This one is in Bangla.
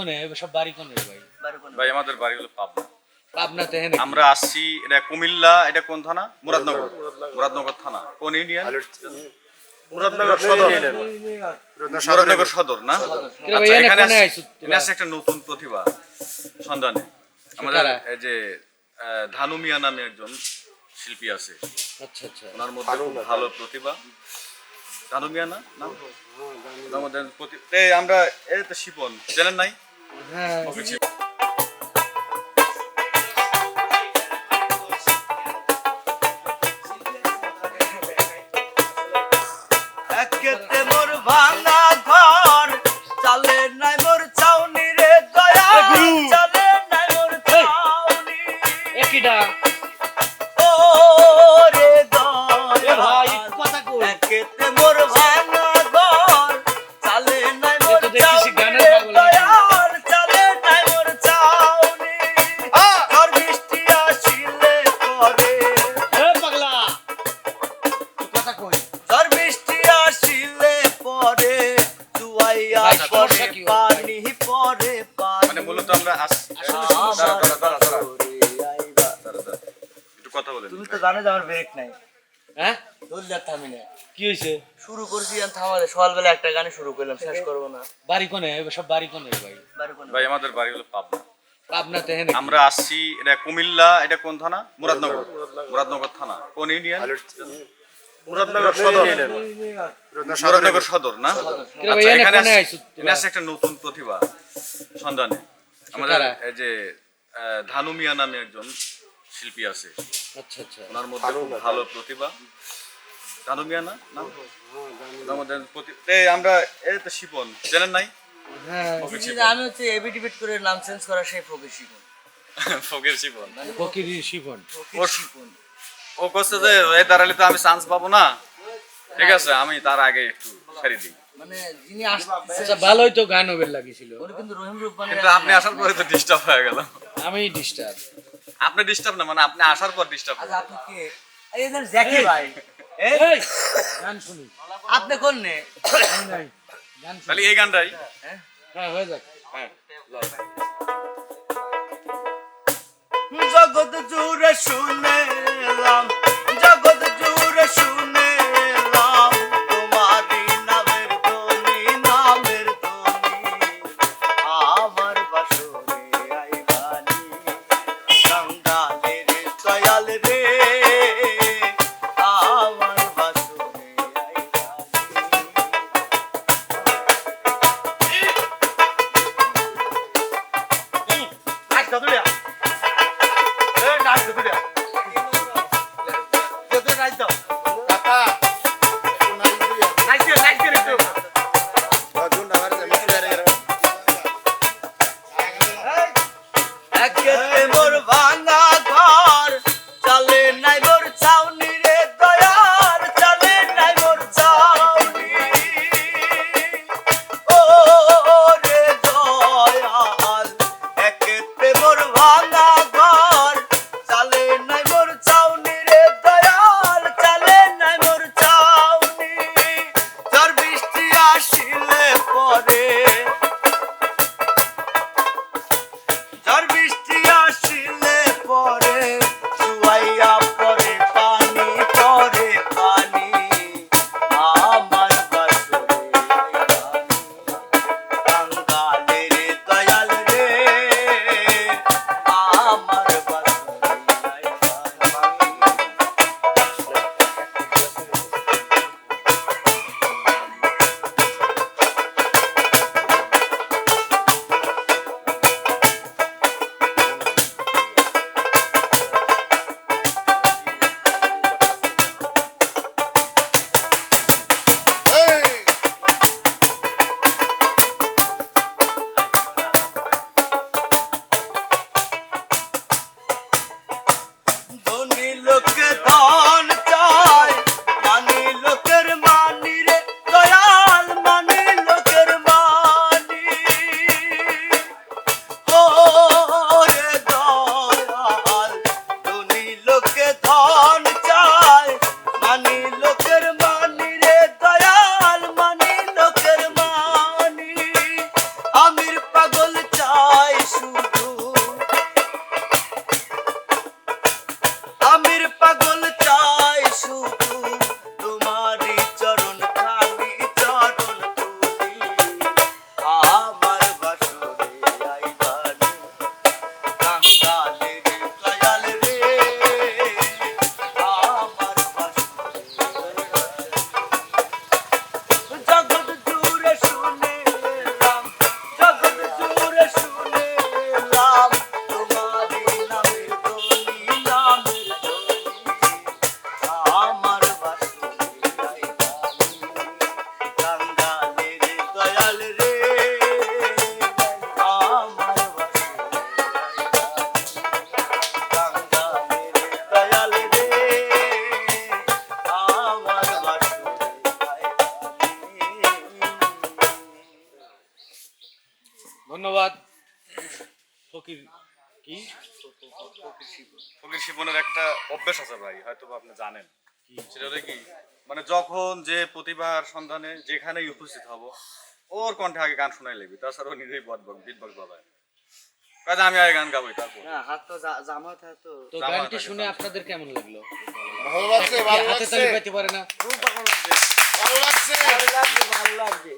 কোনে সব বাড়ি কোনে ভাই? ভাই আমাদের বাড়ি হলো পাবনা। পাবনাতে হেন আমরা আসছি, এটা কুমিল্লা, এটা কোন থানা? মুরাদনগর। মুরাদনগর থানা কোন ইউনিয়ন? মুরাদনগর সদর। মুরাদনগর সদর না? কিরে ভাই, আচ্ছা, এনে এখানে কোনে আসছে- আইছো এখানে আসছে একটা নতুন প্রতিভা সন্ধানে। আমাদের কারা? এই যে ধানু মিয়া নামে একজন শিল্পী আছে, আচ্ছা আচ্ছা। ওনার মধ্যে খুব ভালো প্রতিভা। ধানু মিয়া না নাম? ওনার মধ্যে এই আমরা এই তো শিপন চেনেন নাই? হ্যাঁ ওকে শিপন। একেতে মোর ভাঙা ঘর, চালে নাই মোর চাউনি রে দয়া, চালে নাই মোর চাউনি। একিডা ও রে এ দয়া, ভাই একটু কথা কই। একেতে মোর ভাঙা ঘর, চালে নাই মোর এ তো দেখতেছি চাউনি গানের রে পাগল নাকি? দয়া, চালে নাই মোর চাউনি। ঝড় বৃষ্টি আসিলে করে, এ পাগলা তুই কথা কই। ঝড় বৃষ্টি আসিলে পরে, জুয়াইয়া ভাই, পরে সমস্যা কি? পানি পরে পানি। মানে মূলত আমরা একটু কথা বলেন। তুমি তো জানো যে আমার ব্রেক নাই, হ্যাঁ ধরলে আর থামি না। কি হইছে? শুরু করছি আর থামালে, সকালবেলা একটা গানে শুরু করলাম, শেষ করবো না। বাড়ি কোনে সব বাড়ি কোনে ভাই? বাড়ি কোন? ভাই আমাদের বাড়ি হলো পাবনা। পাবনাতে হেন আমরা আসছি, এটা কুমিল্লা, এটা কোন থানা? মুরাদনগর। মুরাদনগর থানা কোন ইউনিয়ন? মুরাদনগর সদর। মুরাদনগর সদর না? কিরে ভাই, আচ্ছা, এনে এখানে কোনে আসছে- আইছো? এখানে আসছে একটা নতুন প্রতিভা সন্ধানে। আমাদের কারা? এই যে ধানু মিয়া নামে একজন শিল্পী আছে, আচ্ছা আচ্ছা। ওনার মধ্যে খুব ভালো প্রতিভা। ধানু মিয়া না নাম? ওনার মধ্যে এই আমরা এই তো শিপন চেনেন নাই? হ্যাঁ ওকে জি, শিপন। আমি হচ্ছে এবি ডিবিট করে নাম চেঞ্জ করা সেই ফকির শিপন। ফকির শিপন। ফকির শিফন। ফকির শিপন। ও করছে যে এই দাঁড়ালে তো আমি চান্স পাবো না, ঠিক আছে আমি তার আগে একটু ছেড়ে দিই। মানে যিনি আসছে, আচ্ছা ভালোই তো গান ওবের লাগিছিল। উনি কিন্তু রহিম রূপবানের কিন্তু আপনি আসার পরে তো ডিস্টার্ব হয়ে গেল। আমি ডিস্টার্ব। আপনি ডিস্টার্ব না, মানে আপনি আসার পর ডিস্টার্ব। আচ্ছা আপনি কে? এই যে জ্যাকি ভাই, এই এই গান শুনি। আপনি কোন নে? আমি নাই গান শুনি। তাহলে এই গানটাই। হ্যাঁ হয়ে যাক। হ্যাঁ জগৎ জুড়ে শুনেলাম, জগৎ জুড়ে শুনেলাম, তোমারই নামের ধ্বনি, নামের ধ্বনি। আমার বাসরে আইবানি, সন্ধানের দয়াল রে, আমার বাসরে আইবানি। একেতে মোর ভাঙা ঘর, চালে নাই মোর চাউনি রে দয়াল, চালে নাই মোর চাউনি। ও রে দয়াল, একেতে মোর ভাঙা ঘর, চালে নাই মোর চাউনি রে দয়াল, চালে নাই মোর চাউনি। ঝড় বৃষ্টি আসিলে পরে, ঝড় বৃষ্টি আসিলে ধন্যবাদ ফকির কি ফকির শিপনের একটা অভ্যাস আছে ভাই, হয়তো বা আপনি জানেন। সেটা হলো কি, মানে যখন যে প্রতিভার সন্ধানে যেখানেই উপস্থিত হব, ওর কণ্ঠে আগে গান শোনাই লাগবে, তাছাড়া ও নিজেই বিটবক্স বাজায়। কাজে আমি আগে গান গাবোই তারপর। না হাত তো জামাত হাত তো তো জামা গানটি থাকে, শুনে আপনাদের কেমন লাগলো? ভালো লাগছে ভালো হাতে লাগছে তালি পাইতে পারে না? খুব ভালো লাগছে ভালো লাগছে ভালো লাগছে ভালো লাগছে